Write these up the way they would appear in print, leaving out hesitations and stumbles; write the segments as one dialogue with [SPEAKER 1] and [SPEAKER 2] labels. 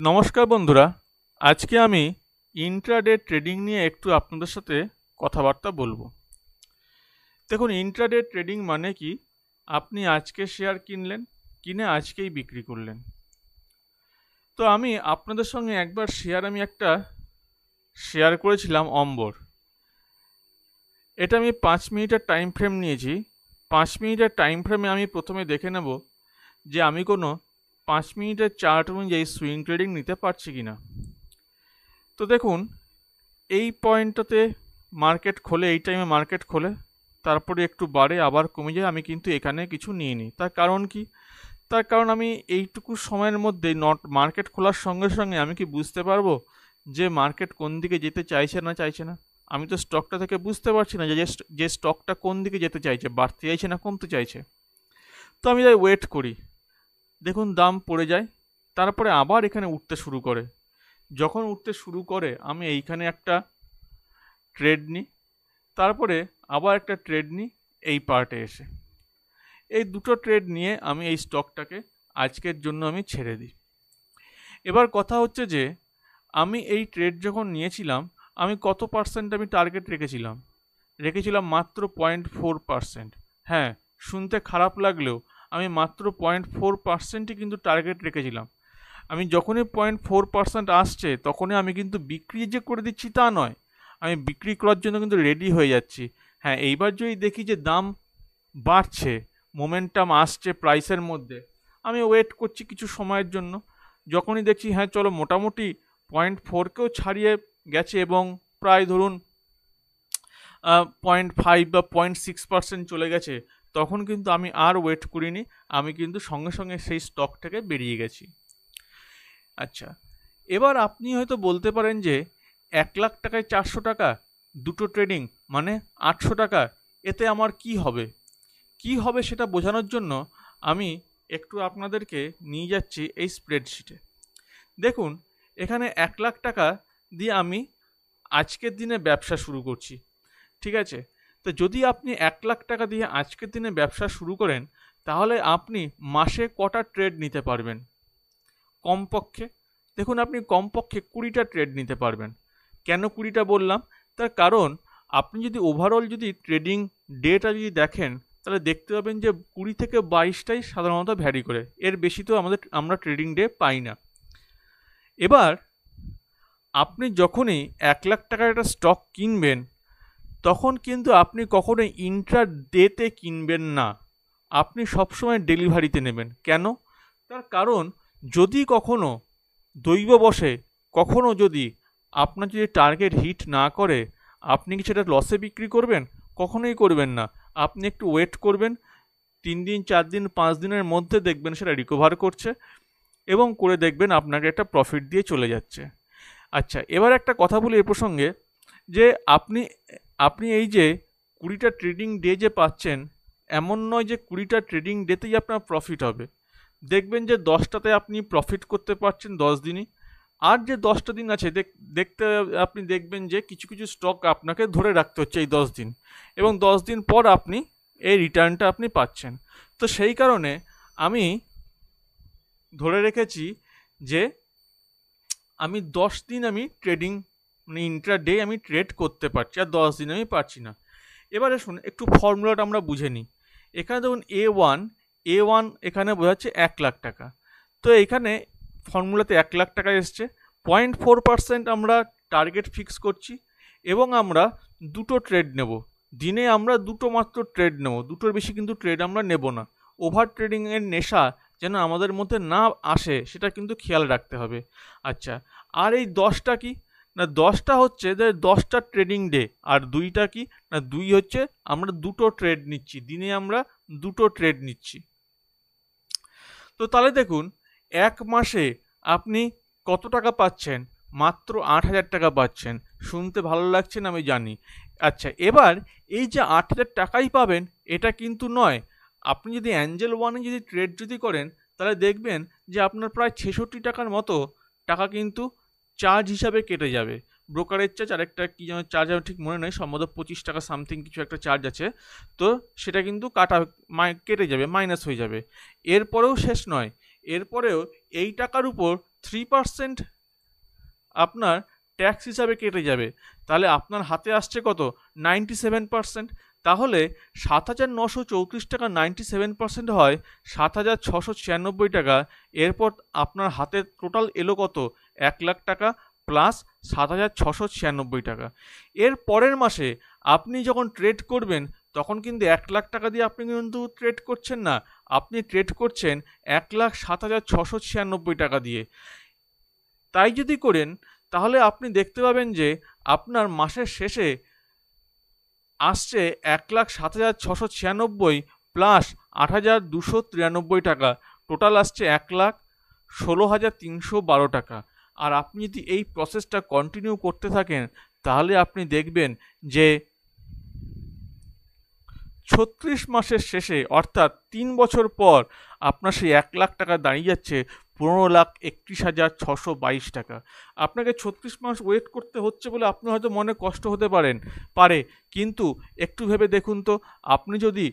[SPEAKER 1] নমস্কার বন্ধুরা, আজকে আমি ইন্ট্রাডে ট্রেডিং নিয়ে একটু আপনাদের সাথে কথাবার্তা বলবো। দেখুন, ইন্ট্রাডে ট্রেডিং মানে কি? আপনি আজকে শেয়ার কিনলেন, কিনে আজকেই বিক্রি করলেন। তো আমি আপনাদের সঙ্গে একবার একটা শেয়ার করেছিলাম অম্বর। এটা আমি 5 মিনিটের টাইম ফ্রেম নিয়েছি। 5 মিনিটের টাইম ফ্রেমে আমি প্রথমে দেখে নেব যে আমি কোনো 5 মিনিটের চার্ট অনুযায়ী সুইং ট্রেডিং নিতে পারছি কিনা। তো দেখুন, এই পয়েন্টটাতে মার্কেট খোলে, এই টাইমে মার্কেট খোলে, তারপরে একটু বাড়ে আবার কমে যায়। আমি কিন্তু এখানে কিছু নিইনি। তার কারণ কি? তার কারণ আমি এইটুকু সময়ের মধ্যে মার্কেট খোলার সঙ্গে সঙ্গে আমি কি বুঝতে পারবো যে মার্কেট কোন দিকে যেতে চাইছে না চাইছে না? আমি তো স্টকটা থেকে বুঝতে পারছি না যে স্টকটা কোন দিকে যেতে চাইছে, বাড়তে চাইছে না কমতে চাইছে। তো আমি তাই ওয়েট করি। দেখুন, দাম পড়ে যায়, তারপরে আবার এখানে উঠতে শুরু করে। যখন উঠতে শুরু করে আমি এইখানে একটা ট্রেড নিই, তারপরে আবার একটা ট্রেড নিই এই পার্টে এসে। এই দুটো ট্রেড নিয়ে আমি এই স্টকটাকে আজকের জন্য আমি ছেড়ে দিই। এবার কথা হচ্ছে যে আমি এই ট্রেড যখন নিয়েছিলাম, আমি কত পার্সেন্ট আমি টার্গেট রেখেছিলাম মাত্র 0.4%। হ্যাঁ, শুনতে খারাপ লাগলেও আমি মাত্র 0.4%ই কিন্তু টার্গেট রেখেছিলাম। আমি যখনই 0.4% আসছে তখনই আমি কিন্তু বিক্রি যে করে দিচ্ছি তা নয়, আমি বিক্রি করার জন্য কিন্তু রেডি হয়ে যাচ্ছি। হ্যাঁ, এইবার যদি দেখি যে দাম বাড়ছে, মোমেন্টাম আসছে প্রাইসের মধ্যে, আমি ওয়েট করছি কিছু সময়ের জন্য। যখনই দেখছি হ্যাঁ চলো মোটামুটি 0.4কেও ছাড়িয়ে গেছে এবং প্রায় ধরুন 0.5 বা 0.6% চলে গেছে, তখন কিন্তু আমি আর ওয়েট করিনি, আমি কিন্তু সঙ্গে সঙ্গে সেই স্টক থেকে বেরিয়ে গেছি। আচ্ছা, এবার আপনি হয়তো বলতে পারেন যে 1,00,000 টাকায় 400 টাকা, দুটো ট্রেডিং মানে 800 টাকা, এতে আমার কি হবে? কি হবে সেটা বোঝানোর জন্য আমি একটু আপনাদেরকে নিয়ে যাচ্ছি এই স্প্রেডশিটে। দেখুন, এখানে 1,00,000 টাকা দিয়ে আমি আজকের দিনে ব্যবসা শুরু করছি, ঠিক আছে? তো যদি আপনি 1,00,000 টাকা দিয়ে আজকের দিনে ব্যবসা শুরু করেন, তাহলে আপনি মাসে কটা ট্রেড নিতে পারবেন? কমপক্ষে, দেখুন, আপনি কমপক্ষে 20টা ট্রেড নিতে পারবেন। কেন 20টা বললাম? তার কারণ আপনি যদি ওভারঅল যদি ট্রেডিং ডেটা যদি দেখেন, তাহলে দেখতে পাবেন যে 20 থেকে 22টাই সাধারণত ভ্যারি করে, এর বেশি তো আমরা ট্রেডিং ডে পাই না। এবার আপনি যখনই 1,00,000 টাকার একটা স্টক কিনবেন, তখন কিন্তু আপনি কখনোই ইন্ট্রা ডেতে কিনবেন না, আপনি সবসময় ডেলিভারিতে নেবেন। কেন? তার কারণ যদি কখনো দৈববশে কখনো যদি আপনার যদি টার্গেট হিট না করে, আপনি কি সেটা লসে বিক্রি করবেন? কখনোই করবেন না। আপনি একটু ওয়েট করবেন, 3 দিন 4 দিন 5 দিনের মধ্যে দেখবেন সেটা রিকভার করছে এবং করে দেখবেন আপনাকে একটা প্রফিট দিয়ে চলে যাচ্ছে। আচ্ছা, এবার একটা কথা বলি এ প্রসঙ্গে, যে আপনি আপনি এই যে 20টা ট্রেডিং ডে যে পাচ্ছেন, এমন নয় যে 20টা ট্রেডিং ডেতেই আপনার প্রফিট হবে। দেখবেন যে 10টাতে আপনি প্রফিট করতে পারছেন 10 দিনই, আর যে 10টা দিন আছে দেখতে আপনি দেখবেন যে কিছু কিছু স্টক আপনাকে ধরে রাখতে হচ্ছে এই 10 দিন, এবং 10 দিন পর আপনি এই রিটার্নটা আপনি পাচ্ছেন। তো সেই কারণে আমি ধরে রেখেছি যে আমি 10 দিন আমি ট্রেডিং মানে ইন্ট্রাডে আমি ট্রেড করতে পারছি, আর 10 দিন আমি পারছি না। এবারে শুনুন, একটু ফর্মুলাটা আমরা বুঝে নিই। এখানে দেখুন A1 এখানে বোঝাচ্ছে 1,00,000 টাকা। তো এখানে ফর্মুলাতে 1,00,000 টাকা এসছে, 0.4% আমরা টার্গেট ফিক্স করছি, এবং আমরা দুটো ট্রেড নেব দিনে, আমরা দুটো মাত্র ট্রেড নেব, দুটোর বেশি কিন্তু ট্রেড আমরা নেব না। ওভার ট্রেডিংয়ের নেশা যেন আমাদের মধ্যে না আসে, সেটা কিন্তু খেয়াল রাখতে হবে। আচ্ছা, আর এই 10টা কি না, 10টা হচ্ছে যে 10টা ট্রেডিং ডে, আর 2টা কি না, 2 হচ্ছে আমরা দুটো ট্রেড নিচ্ছি দিনে, আমরা দুটো ট্রেড নিচ্ছি। তো তাহলে দেখুন, এক মাসে আপনি কত টাকা পাচ্ছেন? মাত্র 8,000 টাকা পাচ্ছেন। শুনতে ভালো লাগছে না, আমি জানি। আচ্ছা, এবার এই যে 8,000 টাকাই পাবেন এটা কিন্তু নয়। আপনি যদি অ্যাঞ্জেল ওয়ানে যদি ট্রেড যদি করেন, তাহলে দেখবেন যে আপনার প্রায় 66 টাকার মতো টাকা কিন্তু চার্জ হিসাবে কেটে যাবে। ব্রোকারেজ চার্জ, আরেকটা কী যেন চার্জ আমার ঠিক মনে নেই, সম্ভবত 25 টাকা সামথিং কিছু একটা চার্জ আছে। তো সেটা কিন্তু কেটে যাবে, মাইনাস হয়ে যাবে। এরপরেও শেষ নয়, এরপরেও এই টাকার উপর 3% আপনার ট্যাক্স হিসাবে কেটে যাবে। তাহলে আপনার হাতে আসছে কত? 97%। তাহলে 7,934 টাকা 97% হয় 7,696 টাকা। এরপর আপনার হাতে টোটাল এলো কত? 1,00,000 টাকা প্লাস 7,696 টাকা। এর পরের মাসে আপনি যখন ট্রেড করবেন তখন কিন্তু 1,00,000 টাকা দিয়ে আপনি কিন্তু ট্রেড করছেন না, আপনি ট্রেড করছেন 1,07,696 টাকা দিয়ে। তাই যদি করেন তাহলে আপনি দেখতে পাবেন যে আপনার মাসের শেষে আসছে 1,07,696 প্লাস 8,293 টাকা, টোটাল আসছে 1,16,312 টাকা। আর আপনি যদি এই প্রসেসটা কন্টিনিউ করতে থাকেন তাহলে আপনি দেখবেন যে 36 মাসের শেষে অর্থাৎ 3 বছর পর আপনার সেই 1,00,000 টাকা দাঁড়িয়ে যাচ্ছে 15,31,622 টাকা। আপনাকে 36 মাস ওয়েট করতে হচ্ছে বলে আপনার হয়তো মনে কষ্ট হতে পারে, কিন্তু একটু ভেবে দেখুন তো, আপনি যদি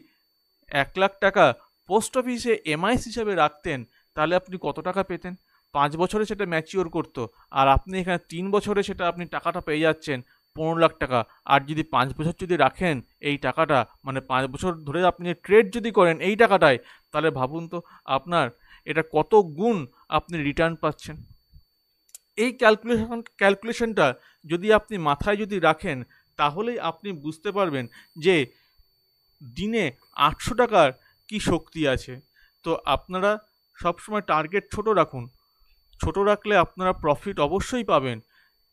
[SPEAKER 1] 1,00,000 টাকা পোস্ট অফিসে এমআইএস হিসাবে রাখতেন তাহলে আপনি কত টাকা পেতেন? 5 বছরে সেটা ম্যাচিওর করতো, আর আপনি এখানে 3 বছরে সেটা আপনি টাকাটা পেয়ে যাচ্ছেন 15,00,000 টাকা। আর যদি 5 বছর যদি রাখেন এই টাকাটা, মানে 5 বছর ধরে আপনি ট্রেড যদি করেন এই টাকাটায়, তাহলে ভাবুন তো আপনার এটা কত গুণ আপনি রিটার্ন পাচ্ছেন। এই ক্যালকুলেশনটা যদি আপনি মাথায় যদি রাখেন তাহলেই আপনি বুঝতে পারবেন যে দিনে 800 টাকার কি শক্তি আছে। তো আপনারা সবসময় টার্গেট ছোট রাখুন, ছোট রাখলে আপনারা প্রফিট অবশ্যই পাবেন।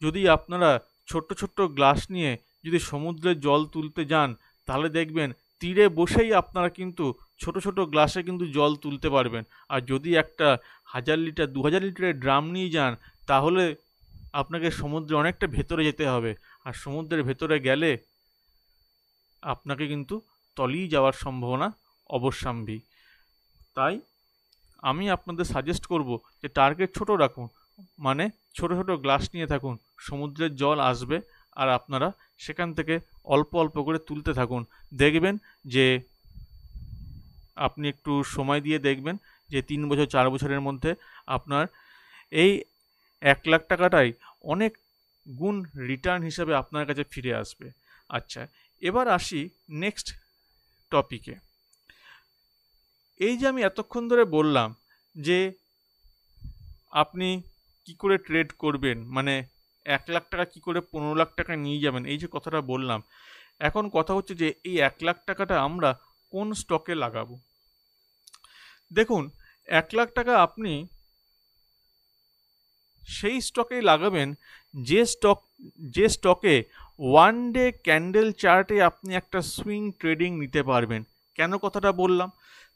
[SPEAKER 1] যদি আপনারা ছোট্ট ছোট্ট গ্লাস নিয়ে যদি সমুদ্রের জল তুলতে যান তাহলে দেখবেন তীরে বসেই আপনারা কিন্তু ছোট ছোট গ্লাসে কিন্তু জল তুলতে পারবেন। আর যদি একটা 1,000 লিটার 2,000 লিটারের ড্রাম নিয়ে যান তাহলে আপনাকে সমুদ্রে অনেকটা ভেতরে যেতে হবে, আর সমুদ্রের ভেতরে গেলে আপনাকে কিন্তু তলিয়ে যাওয়ার সম্ভাবনা অবশ্যম্ভাবী। তাই আমি আপনাদের সাজেস্ট করব যে টার্গেট ছোট রাখুন, মানে ছোট ছোট গ্লাস নিয়ে থাকুন, সমুদ্রের জল আসবে আর আপনারা সেখান থেকে অল্প অল্প করে তুলতে থাকুন। দেখবেন যে আপনি একটু সময় দিয়ে দেখবেন যে 3 বছর 4 বছরের মধ্যে আপনার এই 1,00,000 টাকাটাই অনেক গুণ রিটার্ন হিসাবে আপনার কাছে ফিরে আসবে। আচ্ছা, এবার আসি নেক্সট টপিকে। এই যে আমি এতক্ষণ ধরে বললাম যে আপনি কি করে ট্রেড করবেন, মানে 1,00,000 টাকা কি করে 15,00,000 টাকা নিয়ে যাবেন, এই যে কথাটা বললাম, এখন কথা হচ্ছে যে এই 1,00,000 টাকাটা আমরা কোন স্টকে লাগাবো। দেখুন, 1,00,000 টাকা আপনি সেই স্টকেই লাগাবেন যে স্টকে 1 ডে ক্যান্ডেল চার্টে আপনি একটা সুইং ট্রেডিং নিতে পারবেন। কেন কথাটা বললাম?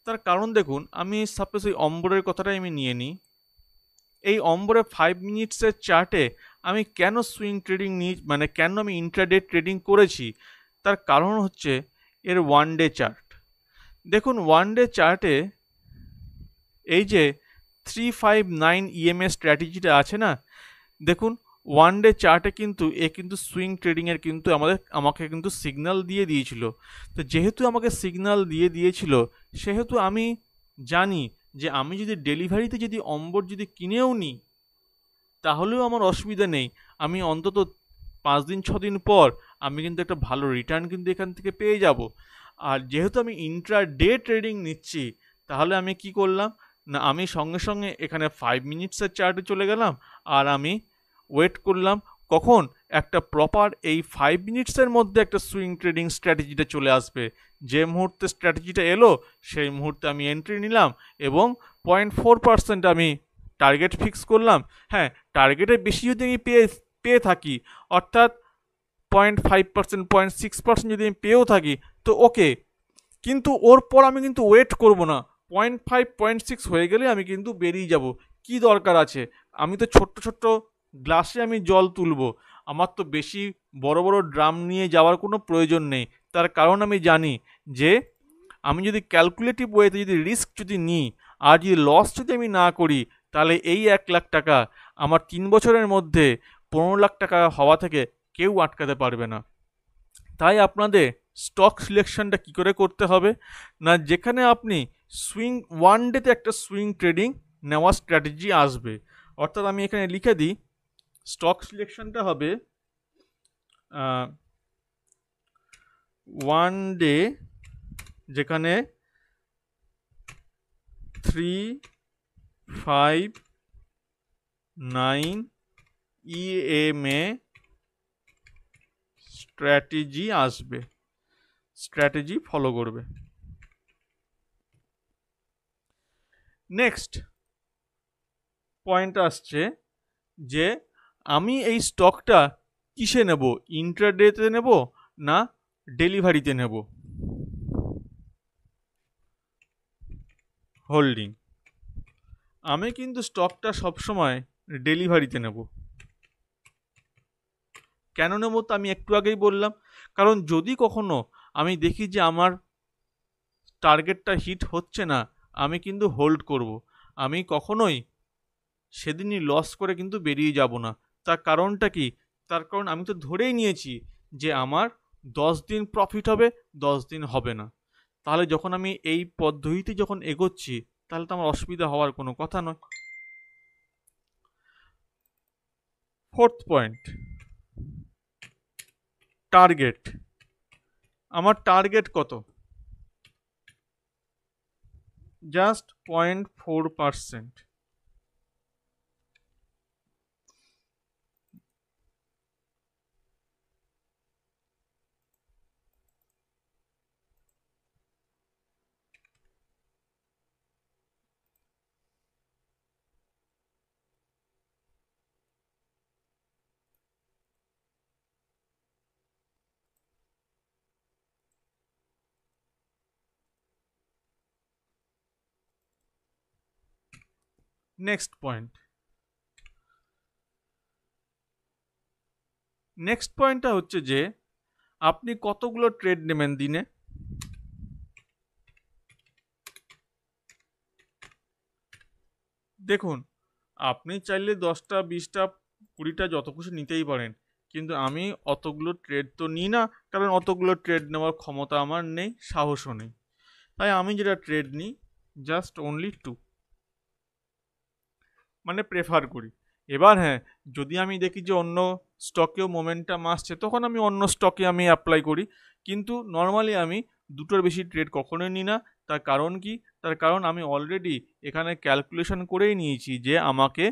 [SPEAKER 1] তার কারণ দেখুন, আমি সাপোজ এই অম্বরের কথাটাই আমি নিয়ে নিই। এই অম্বরে 5 মিনিটসের চার্টে আমি কেন সুইং ট্রেডিং মানে কেন আমি ইন্ট্রাডে ট্রেডিং করেছি, তার কারণ হচ্ছে এর 1 ডে চার্ট। দেখুন 1 ডে চার্টে এই যে 359 ইএমএ স্ট্র্যাটেজিটা আছে না, দেখুন 1 ডে চার্টে কিন্তু কিন্তু সুইং ট্রেডিংয়ের কিন্তু আমাকে কিন্তু সিগন্যাল দিয়ে দিয়েছিল। তো যেহেতু আমাকে সিগন্যাল দিয়ে দিয়েছিল সেহেতু আমি জানি যে আমি যদি ডেলিভারিতে যদি অম্বর যদি কিনেও নিই তাহলেও আমার অসুবিধা নেই, আমি অন্তত 5 দিন 6 দিন পর আমি কিন্তু একটা ভালো রিটার্ন কিন্তু এখান থেকে পেয়ে যাব। আর যেহেতু আমি ইন্ট্রাডে ট্রেডিং নিচ্ছি তাহলে আমি কি করলাম না, আমি সঙ্গে সঙ্গে এখানে 5 মিনিটসের চার্টে চলে গেলাম আর আমি ওয়েট করলাম কখন একটা প্রপার এই 5 মিনিটসের মধ্যে একটা সুইং ট্রেডিং স্ট্র্যাটেজিটা চলে আসবে। যে মুহূর্তে স্ট্র্যাটেজিটা এলো সেই মুহূর্তে আমি এন্ট্রি নিলাম এবং 0.4% আমি টার্গেট ফিক্স করলাম। হ্যাঁ, টার্গেটের বেশি যদি আমি পেয়ে থাকি, অর্থাৎ 0.5% 0.6% যদি আমি পেয়েও থাকি তো ওকে, কিন্তু ওর পর আমি কিন্তু ওয়েট করব না। 0.5 0.6 হয়ে গেলে আমি কিন্তু বেরিয়ে যাব। কি দরকার আছে, আমি তো ছোট্ট ছোট্ট গ্লাসে আমি জল তুলবো, আমার তো বেশি বড় বড় ড্রাম নিয়ে যাওয়ার কোনো প্রয়োজন নেই। তার কারণ আমি জানি যে আমি যদি ক্যালকুলেটিভ ওয়েতে যদি রিস্ক যদি নিই আর যদি লস যদি আমি না করি তাহলে এই 1,00,000 টাকা আমার 3 বছরের মধ্যে 15,00,000 টাকা হওয়া থেকে কেউ আটকাতে পারবে না। তাই আপনাদের স্টক সিলেকশনটা কী করে করতে হবে না, যেখানে আপনি সুইং 1 ডেতে একটা সুইং ট্রেডিং নেওয়ার স্ট্র্যাটেজি আসবে। অর্থাৎ আমি এখানে লিখে দিই, স্টক সিলেকশনটা হবে 1 ডে, যেখানে 3, 5, 9 EMA স্ট্র্যাটেজি আসবে, স্ট্র্যাটেজি ফলো করবে। নেক্সট পয়েন্ট আসছে যে আমি এই স্টকটা কিসে নেব, ইন্ট্রাডেতে নেব না ডেলিভারিতে নেব। হোল্ডিং, আমি কিন্তু স্টকটা সবসময় ডেলিভারিতে নেব। কেন নেব তো আমি একটু আগেই বললাম, কারণ যদি কখনো আমি দেখি যে আমার টার্গেটটা হিট হচ্ছে না, আমি কিন্তু হোল্ড করব। আমি কখনোই সেদিনই লস করে কিন্তু বেরিয়ে যাব না। তার কারণটা কি? তার কারণ আমি তো ধরেই নিয়েছি যে আমার 10 দিন প্রফিট হবে, 10 দিন হবে না। তাহলে যখন আমি এই পদ্ধতিতে যখন এগোচ্ছি, তাহলে তো আমার অসুবিধা হওয়ার কোনো কথা নয়। Fourth point, target. আমার টার্গেট কত? জাস্ট 0.4%। নেক্সট পয়েন্ট, নেক্সট পয়েন্টটা হচ্ছে যে আপনি কতগুলো ট্রেড নেবেন দিনে। দেখুন, আপনি চাইলে 10টা, 20টা, 20টা যত খুশি নিতেই পারেন, কিন্তু আমি অতগুলো ট্রেড তো নিই না, কারণ অতগুলো ট্রেড নেওয়ার ক্ষমতা আমার নেই, সাহসও নেই। তাই আমি যেটা ট্রেড নিই, জাস্ট অনলি 2, মানে প্রেফার করি। এবার হ্যাঁ, যদি আমি দেখি যে অন্য স্টকেও মোমেন্টাম আসছে, তখন আমি অন্য স্টকে আমি অ্যাপ্লাই করি, কিন্তু নর্মালি আমি দুটোর বেশি ট্রেড কখনোই নিই না। তার কারণ কি? তার কারণ আমি অলরেডি এখানে ক্যালকুলেশন করেই নিয়েছি যে আমাকে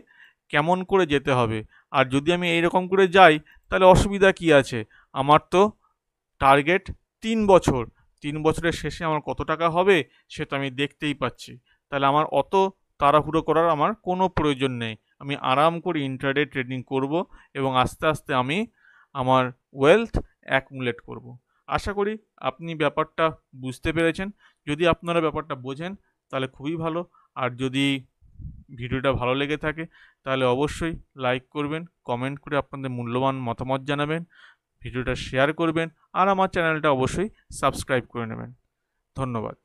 [SPEAKER 1] কেমন করে যেতে হবে। আর যদি আমি এইরকম করে যাই, তাহলে অসুবিধা কি আছে? আমার তো টার্গেট 3 বছর, 3 বছরের শেষে আমার কত টাকা হবে সে তো আমি দেখতেই পাচ্ছি। তাহলে আমার অত তাড়াহুড়ো করার আমার কোনো প্রয়োজন নেই। আমি আরাম করে ইন্ট্রাডে ট্রেডিং করব এবং আস্তে আস্তে আমি আমার ওয়েলথ অ্যাকুমুলেট করব। আশা করি আপনি ব্যাপারটা বুঝতে পেরেছেন। যদি আপনারা ব্যাপারটা বোঝেন তাহলে খুবই ভালো। আর যদি ভিডিওটা ভালো লেগে থাকে তাহলে অবশ্যই লাইক করবেন, কমেন্ট করে আপনাদের মূল্যবান মতামত জানাবেন, ভিডিওটা শেয়ার করবেন, আর আমার চ্যানেলটা অবশ্যই সাবস্ক্রাইব করে নেবেন। ধন্যবাদ।